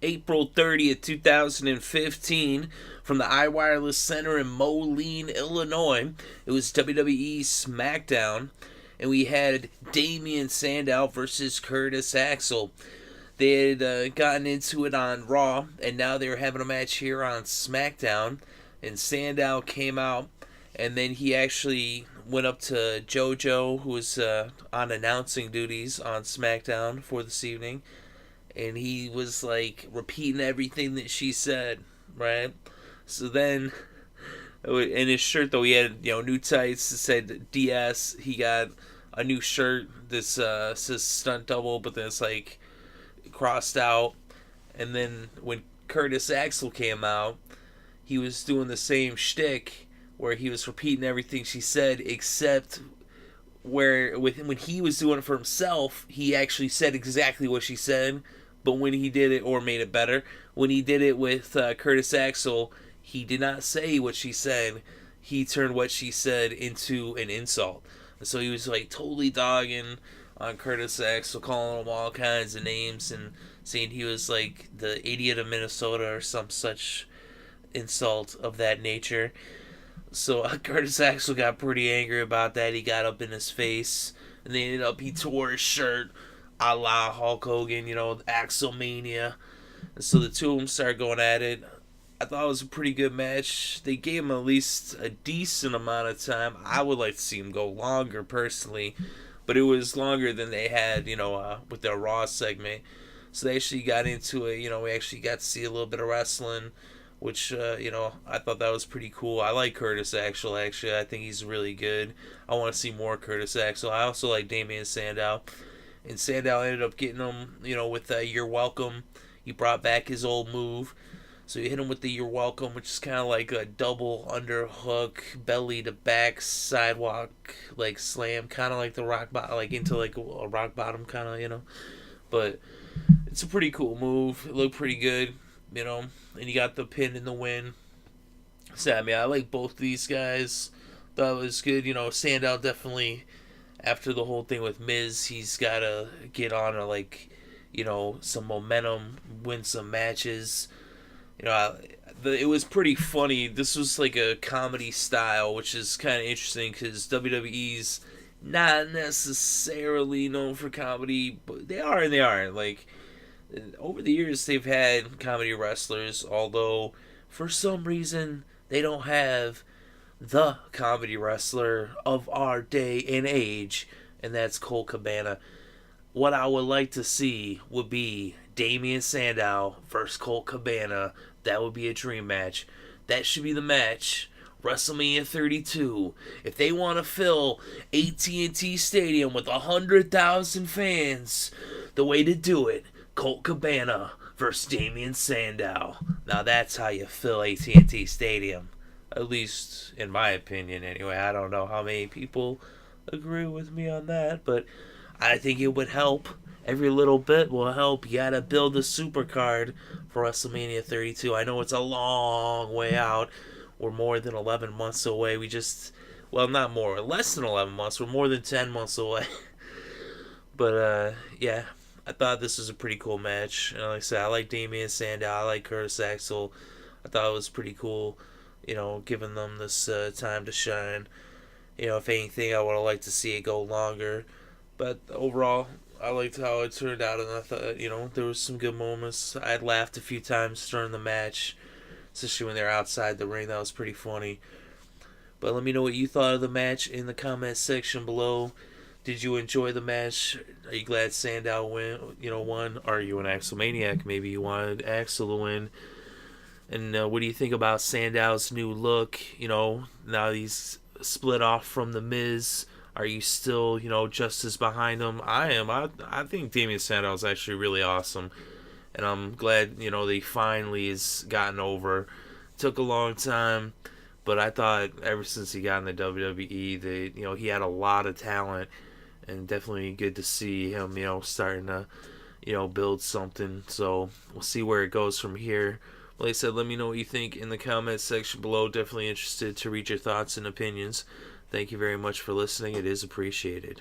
April 30th, 2015, from the iWireless Center in Moline, Illinois. It was WWE Smackdown, and we had Damien Sandow versus Curtis Axel. They had gotten into it on Raw, and now they were having a match here on SmackDown. And Sandow came out, and then he actually went up to Jojo, who was on announcing duties on SmackDown for this evening, and he was like repeating everything that she said, right? So then, in his shirt though, he had new tights that said DS. He got a new shirt. This says stunt double, but then it's like crossed out. And then when Curtis Axel came out, he was doing the same shtick where he was repeating everything she said, except where when he was doing it for himself, he actually said exactly what she said. But when he did it, or made it better, when he did it with Curtis Axel, he did not say what she said. He turned what she said into an insult. And so he was like totally dogging on Curtis Axel, calling him all kinds of names and saying he was like the idiot of Minnesota or some such insult of that nature. So Curtis Axel got pretty angry about that. He got up in his face, and then he tore his shirt a la Hulk Hogan, Axelmania. And so the two of them started going at it. I thought it was a pretty good match. They gave him at least a decent amount of time. I would like to see him go longer personally, but it was longer than they had, with their Raw segment. So they actually got into it. We actually got to see a little bit of wrestling, which, I thought that was pretty cool. I like Curtis Axel, actually. I think he's really good. I want to see more Curtis Axel. I also like Damien Sandow. And Sandow ended up getting him, with You're Welcome. He brought back his old move. So he hit him with the You're Welcome, which is kind of like a double underhook, belly to back, sidewalk, like slam. Kind of like the rock bottom, like into like a rock bottom kind of, But it's a pretty cool move. It looked pretty good, And he got the pin in the win. So, I like both of these guys. Thought it was good. Sandow definitely, after the whole thing with Miz, he's got to get on some momentum, win some matches. It was pretty funny. This was like a comedy style, which is kind of interesting because WWE's not necessarily known for comedy, but they are and they aren't. Like, over the years, they've had comedy wrestlers, although for some reason they don't have the comedy wrestler of our day and age, and that's Colt Cabana. What I would like to see would be Damien Sandow versus Colt Cabana. That would be a dream match. That should be the match. WrestleMania 32. If they want to fill AT&T Stadium with 100,000 fans, the way to do it, Colt Cabana versus Damien Sandow. Now that's how you fill AT&T Stadium. At least in my opinion, anyway. I don't know how many people agree with me on that, but I think it would help. Every little bit will help. You gotta build a super card for WrestleMania 32. I know it's a long way out. We're more than 11 months away. Not more, less than 11 months. We're more than 10 months away. But, yeah, I thought this was a pretty cool match. And like I said, I like Damien Sandow. I like Curtis Axel. I thought it was pretty cool, giving them this time to shine. If anything, I would have liked to see it go longer. But overall, I liked how it turned out, and I thought, there was some good moments. I had laughed a few times during the match, especially when they were outside the ring. That was pretty funny. But let me know what you thought of the match in the comment section below. Did you enjoy the match? Are you glad Sandow won? Are you an Axelmaniac? Maybe you wanted Axel to win. And what do you think about Sandow's new look? Now he's split off from The Miz. Are you still, just as behind him? I am. I think Damien Sandow is actually really awesome. And I'm glad, they finally has gotten over. Took a long time. But I thought ever since he got in the WWE, he had a lot of talent. And definitely good to see him, starting to, build something. So we'll see where it goes from here. Like I said, let me know what you think in the comments section below. Definitely interested to read your thoughts and opinions. Thank you very much for listening. It is appreciated.